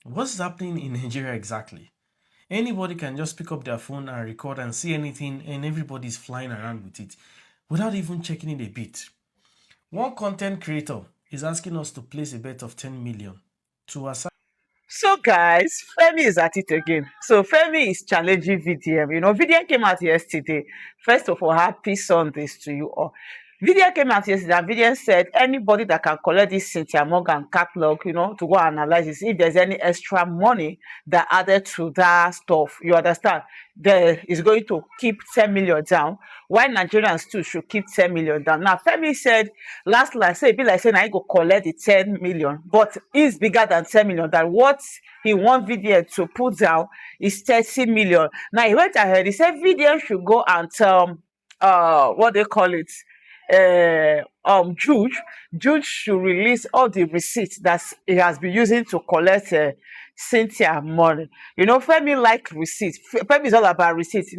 What's happening in Nigeria exactly? Anybody can just pick up their phone and record and see anything, and everybody's flying around with it without even checking it a bit. One content creator is asking us to place a bet of 10 million to assign. So guys, Femi is at it again. So Femi is challenging VDM. VDM came out yesterday. First of all, happy Sundays to you all. VDM came out yesterday and VDM said anybody that can collect this Cynthia Morgan catalog, to go analyze this, if there's any extra money that added to that stuff, you understand, there is going to keep 10 million down, while Nigerians too should keep 10 million down. Now, Femi said last say e be like saying I go collect the 10 million, but it's bigger than 10 million. That what he want VDM to put down is 30 million. Now he went ahead, he said VDM should go and tell what they call it, Jude should release all the receipts that he has been using to collect Cynthia money. Femi like receipts. Femi is all about receipts.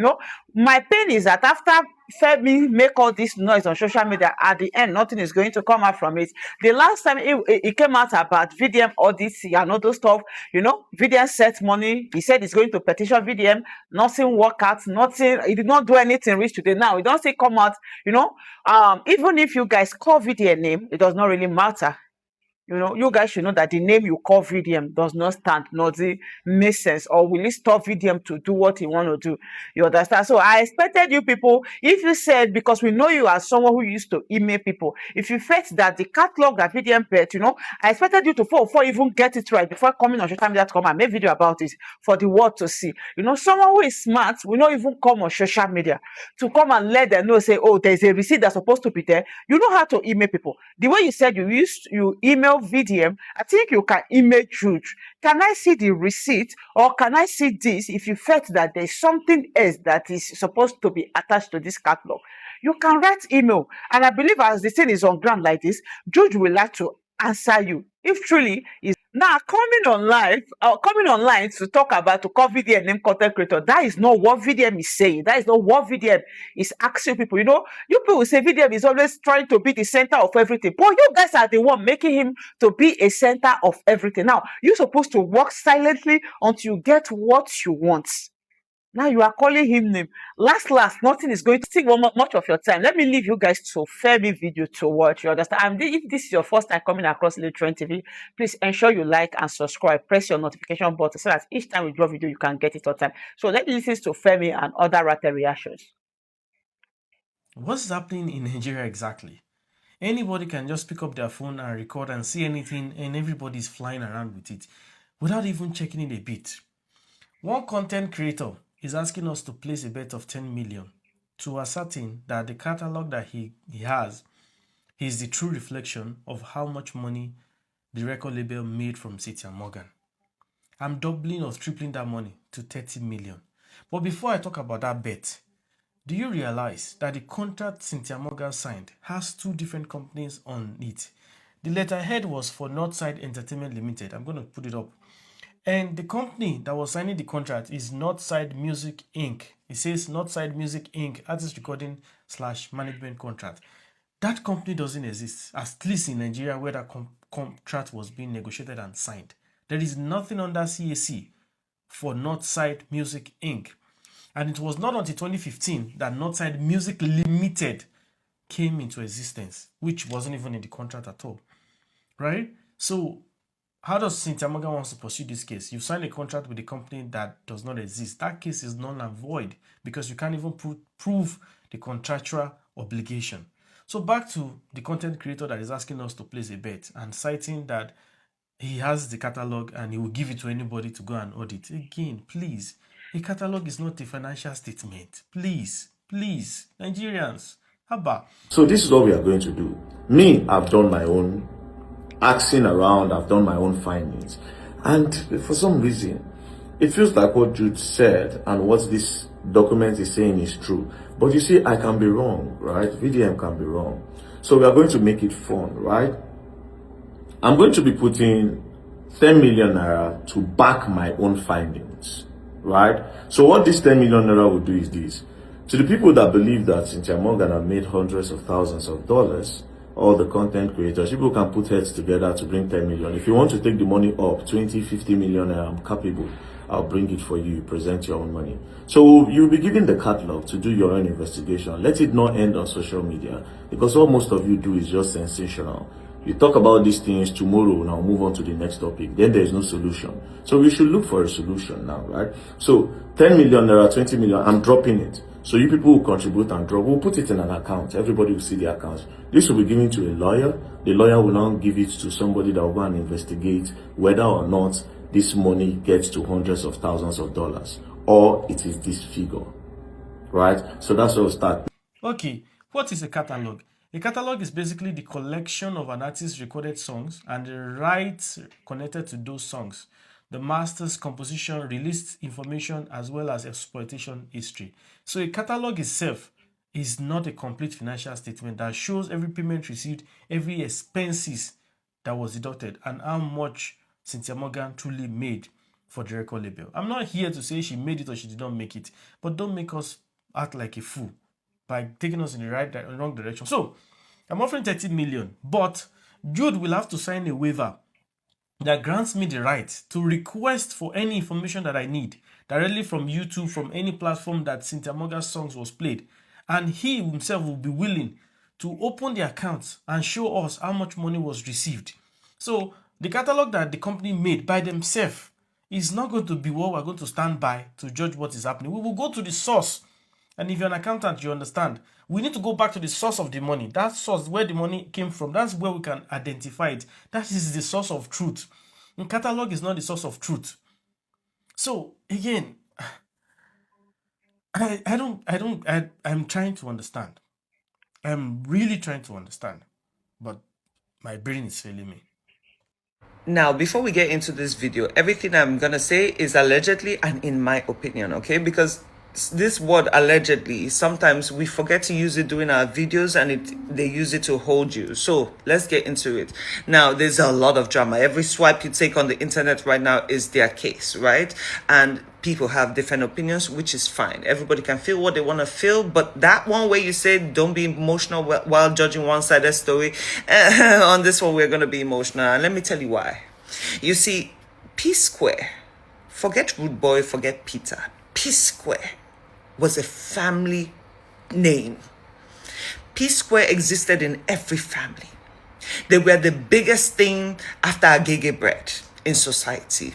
My pain is that after Femi make all this noise on social media, at the end, nothing is going to come out from it. The last time it came out about VDM audits and all those stuff, VDM set money. He said he's going to petition VDM. Nothing work out. Nothing. He did not do anything rich today. Now, he don't say come out. Even if you guys call VDM name, it does not really matter. You guys should know that the name you call VDM does not stand, nor the make sense, or will it stop VDM to do what he want to do? You understand? So I expected you people, if you said, because we know you are someone who used to email people, if you felt that the catalog that VDM bet, I expected you to before even get it right, before coming on social media to come and make video about it for the world to see. Someone who is smart will not even come on social media to come and let them know, say, oh, there's a receipt that's supposed to be there. You know how to email people. The way you said you email VDM, I think you can email Jude. Can I see the receipt, or can I see this if you felt that there's something else that is supposed to be attached to this catalog? You can write email. And I believe as the thing is on ground like this, Jude will like to answer you. If truly is now coming online to talk about to call VDM name content creator, that is not what VDM is saying. That is not what VDM is asking people. You people will say VDM is always trying to be the center of everything, but you guys are the one making him to be a center of everything. Now you're supposed to work silently until you get what you want. Now you are calling him name. Last, nothing is going to take much of your time. Let me leave you guys to Femi video to watch. You understand? And if this is your first time coming across Trend TV, please ensure you like and subscribe. Press your notification button so that each time we drop video, you can get it on time. So let me listen to Femi and other rapper reactions. What's happening in Nigeria exactly? Anybody can just pick up their phone and record and see anything, and everybody's flying around with it without even checking it a bit. One content creator is asking us to place a bet of 10 million to ascertain that the catalog that he has is the true reflection of how much money the record label made from Cynthia Morgan. I'm doubling or tripling that money to 30 million. But before I talk about that bet, do you realize that the contract Cynthia Morgan signed has two different companies on it? The letterhead was for Northside Entertainment Limited. I'm going to put it up. And the company that was signing the contract is Northside Music Inc. It says Northside Music Inc. Artist Recording / Management Contract. That company doesn't exist, at least in Nigeria where that contract was being negotiated and signed. There is nothing under CAC for Northside Music Inc. And it was not until 2015 that Northside Music Limited came into existence, which wasn't even in the contract at all, right? So how does Cynthia Morgan want to pursue this case? You signed a contract with a company that does not exist. That case is null and void because you can't even prove the contractual obligation. So back to the content creator that is asking us to place a bet and citing that he has the catalog and he will give it to anybody to go and audit. Again, please, a catalog is not a financial statement. Please, Nigerians, haba. So this is what we are going to do. Me, I've done my own asking around, I've done my own findings. And for some reason, it feels like what Jude said and what this document is saying is true. But you see, I can be wrong, right? VDM can be wrong. So we are going to make it fun, right? I'm going to be putting 10 million naira to back my own findings, right? So what this 10 million naira will do is this. To the people that believe that Cynthia Morgan have made hundreds of thousands of dollars, all the content creators. People can put heads together to bring 10 million. If you want to take the money up, 20, 50 million, I'm capable. I'll bring it for you. Present your own money. So you'll be given the catalog to do your own investigation. Let it not end on social media, because all most of you do is just sensational. You talk about these things tomorrow, now move on to the next topic. Then there is no solution. So we should look for a solution now, right? So 10 million, there are 20 million. I'm dropping it. So you people will contribute and drop. We'll put it in an account. Everybody will see the account. This will be given to a lawyer. The lawyer will now give it to somebody that will go and investigate whether or not this money gets to hundreds of thousands of dollars, or it is this figure, right? So that's where we'll start. Okay, what is a catalog? A catalog is basically the collection of an artist's recorded songs and the rights connected to those songs, the master's composition, released information, as well as exploitation history. So a catalog itself is not a complete financial statement that shows every payment received, every expenses that was deducted, and how much Cynthia Morgan truly made for the record label. I'm not here to say she made it or she did not make it, but don't make us act like a fool by taking us in the wrong direction. So I'm offering 30 million, but Jude will have to sign a waiver that grants me the right to request for any information that I need directly from YouTube, from any platform that Cynthia Morgan's songs was played. And he himself will be willing to open the account and show us how much money was received. So the catalog that the company made by themselves is not going to be what we're going to stand by to judge what is happening. We will go to the source. And if you're an accountant, you understand. We need to go back to the source of the money. That source, where the money came from, that's where we can identify it. That is the source of truth. The catalog is not the source of truth. So again, I'm trying to understand. I'm really trying to understand. But my brain is failing me. Now, before we get into this video, everything I'm gonna say is allegedly and in my opinion, okay? Because this word allegedly, sometimes we forget to use it during our videos and they use it to hold you. So let's get into it. Now, there's a lot of drama. Every swipe you take on the internet right now is their case, right? And people have different opinions, which is fine. Everybody can feel what they want to feel, but that one way you say don't be emotional while judging one-sided story, on this one we're going to be emotional, and let me tell you why. You see, Psquare, forget Rude Boy, forget Peter, Psquare was a family name. Psquare existed in every family. They were the biggest thing after agege bread in society.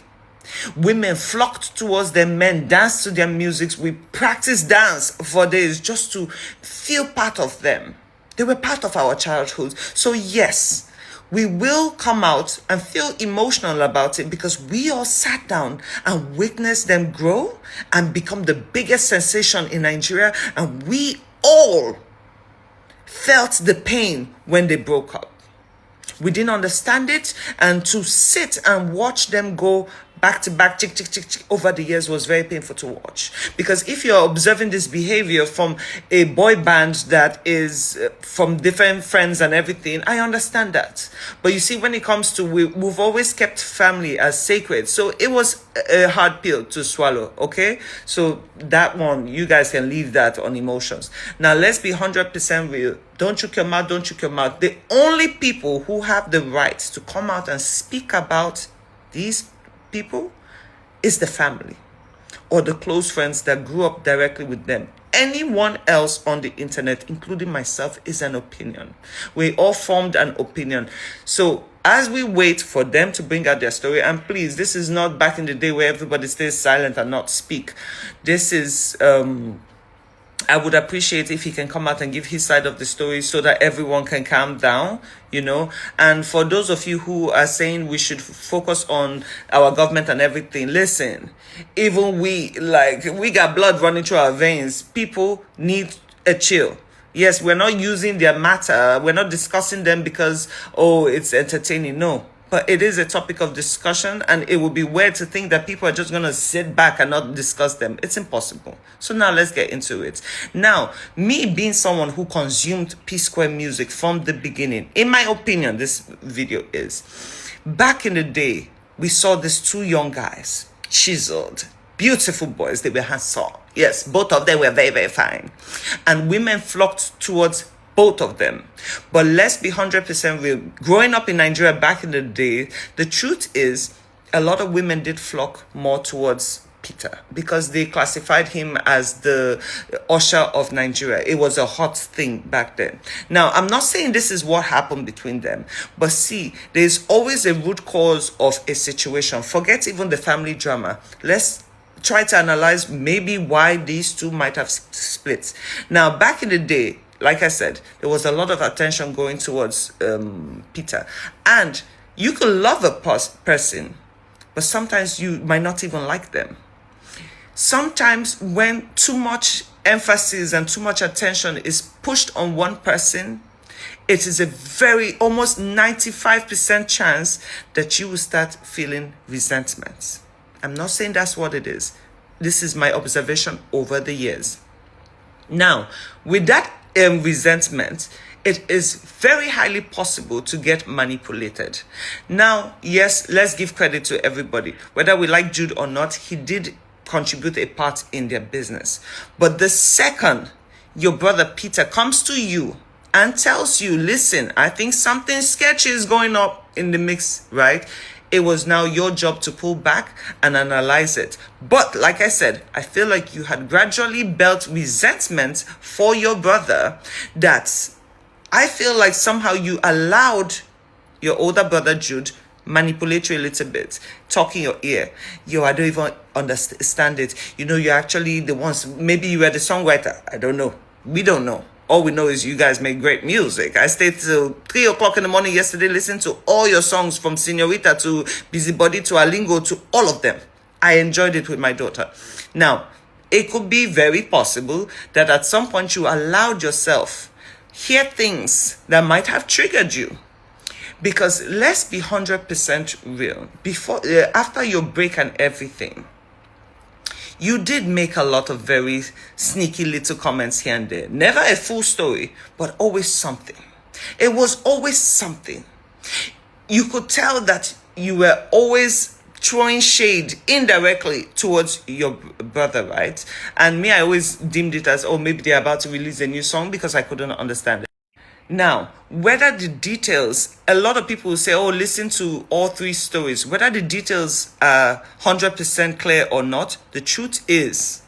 Women flocked towards them, men danced to their music. We practiced dance for days just to feel part of them. They were part of our childhood. So yes, we will come out and feel emotional about it because we all sat down and witnessed them grow and become the biggest sensation in Nigeria. And we all felt the pain when they broke up. We didn't understand it, and to sit and watch them go back to back, chick, chick, chick, chick, over the years was very painful to watch. Because if you're observing this behavior from a boy band that is from different friends and everything, I understand that. But you see, when it comes to, we've always kept family as sacred. So it was a hard pill to swallow, okay? So that one, you guys can leave that on emotions. Now, let's be 100% real. Don't choke your mouth, don't choke your mouth. The only people who have the right to come out and speak about these people is the family or the close friends that grew up directly with them. Anyone else on the internet, including myself, is an opinion. We all formed an opinion. So as we wait for them to bring out their story, and please, this is not back in the day where everybody stays silent and not speak. This is I would appreciate if he can come out and give his side of the story so that everyone can calm down, you know. And for those of you who are saying we should focus on our government and everything, listen, even we got blood running through our veins. People need a chill. Yes, we're not using their matter. We're not discussing them because, oh, it's entertaining. No. But it is a topic of discussion, and it would be weird to think that people are just going to sit back and not discuss them. It's impossible. So now let's get into it. Now, me being someone who consumed Psquare music from the beginning, in my opinion, this video is, back in the day, we saw these two young guys, chiseled, beautiful boys. They were handsome. Yes, both of them were very, very fine. And women flocked towards both of them. But let's be 100% real. Growing up in Nigeria back in the day, the truth is a lot of women did flock more towards Peter because they classified him as the usher of Nigeria. It was a hot thing back then. Now, I'm not saying this is what happened between them, but see, there's always a root cause of a situation. Forget even the family drama. Let's try to analyze maybe why these two might have split. Now, back in the day, like I said, there was a lot of attention going towards Peter. And you could love a person, but sometimes you might not even like them. Sometimes when too much emphasis and too much attention is pushed on one person, it is a very almost 95% chance that you will start feeling resentment. I'm not saying that's what it is. This is my observation over the years. Now, with that resentment, it is very highly possible to get manipulated. Now, yes, let's give credit to everybody. Whether we like Jude or not, he did contribute a part in their business. But the second your brother Peter comes to you and tells you, listen, I think something sketchy is going up in the mix, right? It was now your job to pull back and analyze it. But like I said, I feel like you had gradually built resentment for your brother that I feel like somehow you allowed your older brother Jude manipulate you a little bit, talk in your ear. Yo, I don't even understand it. You know, you're actually the ones, maybe you were the songwriter. I don't know. We don't know. All we know is you guys make great music. I stayed till 3 o'clock in the morning yesterday listening to all your songs from Senorita to Busybody to Alingo to all of them. I enjoyed it with my daughter. Now, it could be very possible that at some point you allowed yourself hear things that might have triggered you. Because let's be 100% real. After your break and everything, you did make a lot of very sneaky little comments here and there. Never a full story, but always something. It was always something. You could tell that you were always throwing shade indirectly towards your brother, right? And me, I always deemed it as, oh, maybe they're about to release a new song because I couldn't understand it. Now, whether the details, a lot of people will say, oh, listen to all 3 stories. Whether the details are 100% clear or not, the truth is,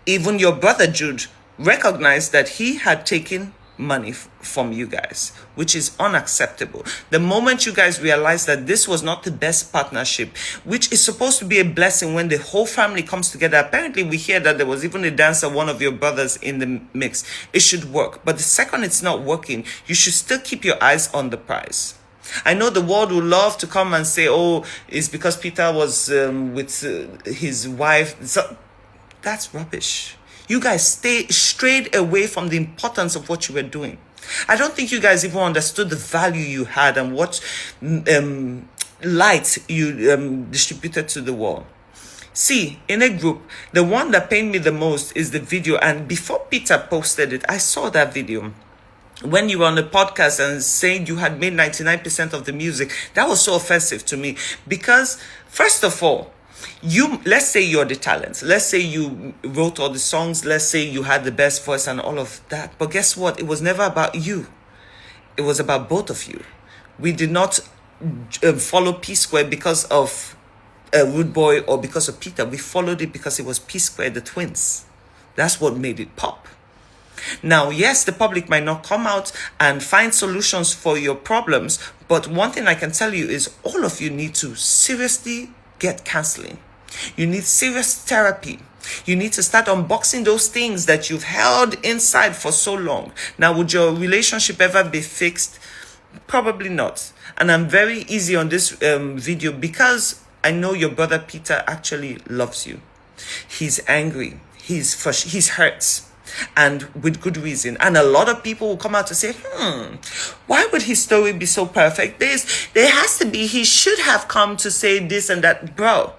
even your brother Jude recognized that he had taken money from you guys, which is unacceptable. The moment you guys realize that this was not the best partnership, which is supposed to be a blessing when the whole family comes together. Apparently we hear that there was even a dancer, one of your brothers, in the mix. It should work, but the second it's not working, you should still keep your eyes on the prize. I know the world would love to come and say, oh, it's because Peter was with his wife. So, that's rubbish. You guys strayed away from the importance of what you were doing. I don't think you guys even understood the value you had and what light you distributed to the world. See, in a group, the one that pained me the most is the video. And before Peter posted it, I saw that video. When you were on the podcast and saying you had made 99% of the music, that was so offensive to me. Because, first of all, let's say you're the talent. Let's say you wrote all the songs. Let's say you had the best voice and all of that. But guess what? It was never about you. It was about both of you. We did not follow Psquare because of Rude Boy or because of Peter. We followed it because it was Psquare, the twins. That's what made it pop. Now, yes, the public might not come out and find solutions for your problems. But one thing I can tell you is all of you need to seriously get counseling. You need serious therapy. You need to start unboxing those things that you've held inside for so long. Now, would your relationship ever be fixed? Probably not. And I'm very easy on this video because I know your brother Peter actually loves you. He's angry. He's hurt. And with good reason. And a lot of people will come out to say, why would his story be so perfect? There has to be, he should have come to say this and that. Bro,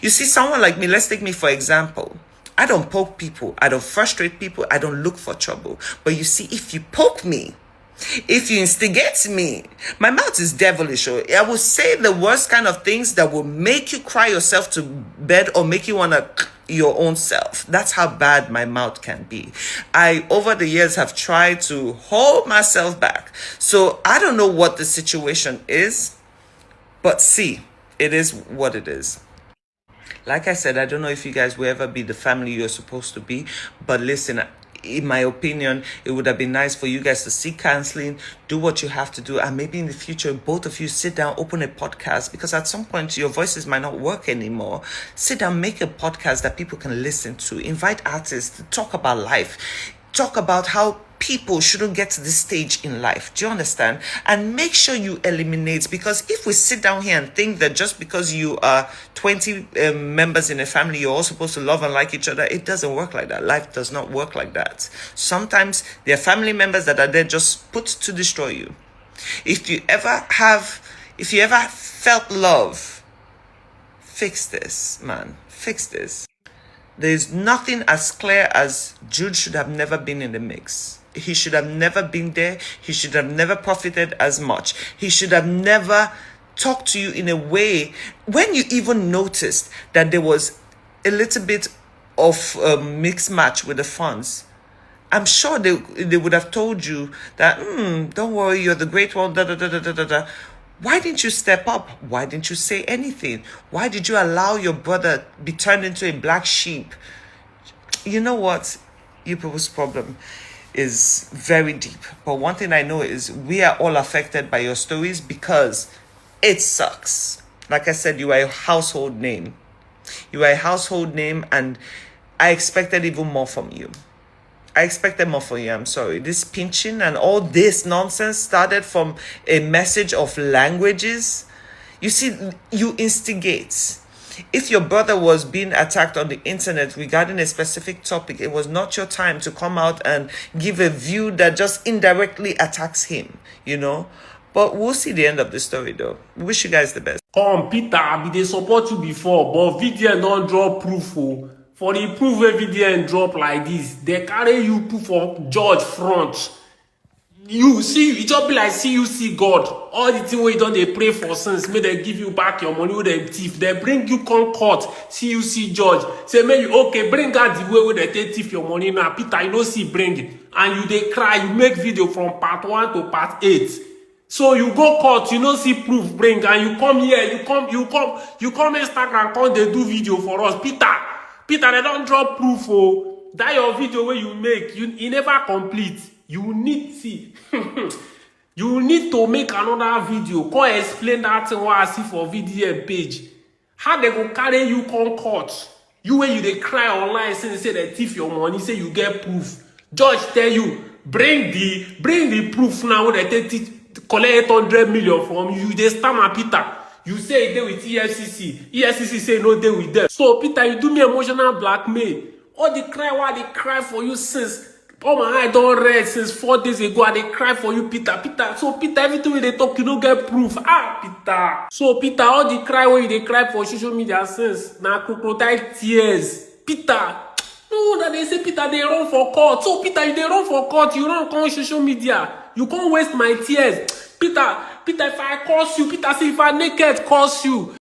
you see, someone like me, let's take me for example. I don't poke people. I don't frustrate people. I don't look for trouble. But you see, if you poke me, if you instigate me, my mouth is devilish. I will say the worst kind of things that will make you cry yourself to bed or make you want to, your own self. That's how bad my mouth can be. I, over the years, have tried to hold myself back. So I don't know what the situation is, but see, it is what it is. Like I said, I don't know if you guys will ever be the family you're supposed to be, but listen, in my opinion, it would have been nice for you guys to seek counseling, do what you have to do, and maybe in the future, both of you sit down, open a podcast, because at some point your voices might not work anymore. Sit down, make a podcast that people can listen to, invite artists to talk about life, talk about how people shouldn't get to this stage in life. Do you understand? And make sure you eliminate, because if we sit down here and think that just because you are 20 members in a family, you're all supposed to love and like each other, it doesn't work like that. Life does not work like that. Sometimes there are family members that are there just put to destroy you. If you ever felt love, fix this, man. Fix this. There's nothing as clear as Jude should have never been in the mix. He should have never been there. He should have never profited as much. He should have never talked to you in a way when you even noticed that there was a little bit of a mixed match with the funds. I'm sure they would have told you that, don't worry, you're the great one, da da da da da da da. Why didn't you step up? Why didn't you say anything? Why did you allow your brother be turned into a black sheep? You know what? You people's problem is very deep. But one thing I know is we are all affected by your stories because it sucks. Like I said, you are a household name. You are a household name, and I expected even more from you. I'm sorry. This pinching and all this nonsense started from a message of languages. You see, you instigate. If your brother was being attacked on the internet regarding a specific topic, it was not your time to come out and give a view that just indirectly attacks him, you know. But we'll see the end of the story, though. We wish you guys the best. Come, Peter, I be dey support you before, but VDM don't drop proof. Oh. For the proof where VDM drop like this, they carry you put for judge front. You see, it just be like see you see God. All the thing where you don't they pray for sins, may they give you back your money with them thief. They bring you come court, see you see judge. Say, may you okay, bring out the way where they take thief your money now. Peter, you don't see bring it. And you they cry, you make video from part 1 to part 8. So you go court, you don't see proof bring, and you come here, you come Instagram, come they do video for us. Peter, they don't drop proof. Oh, that your video where you make, you never complete. You need you need to make another video. Come explain that thing what I see for VDM page. How they go carry you come court? You when you they cry online say they thief your money, say you get proof. Judge tell you bring the proof now when they take collect 800 million from you. You they stammer Peter. You say they with EFCC. EFCC say no they with them. So Peter, you do me emotional blackmail. All the cry why they cry for you since. Oh my eye don't red since 4 days ago and they cry for you, Peter. So Peter, everything when they talk, you don't get proof. Peter. So Peter, all the cry when they cry for social media since now crocodile tears. Peter. No, that they say Peter they run for court. So Peter, if they run for court, you run on social media. You can't waste my tears. Peter, if I curse you, Peter say if I naked curse you.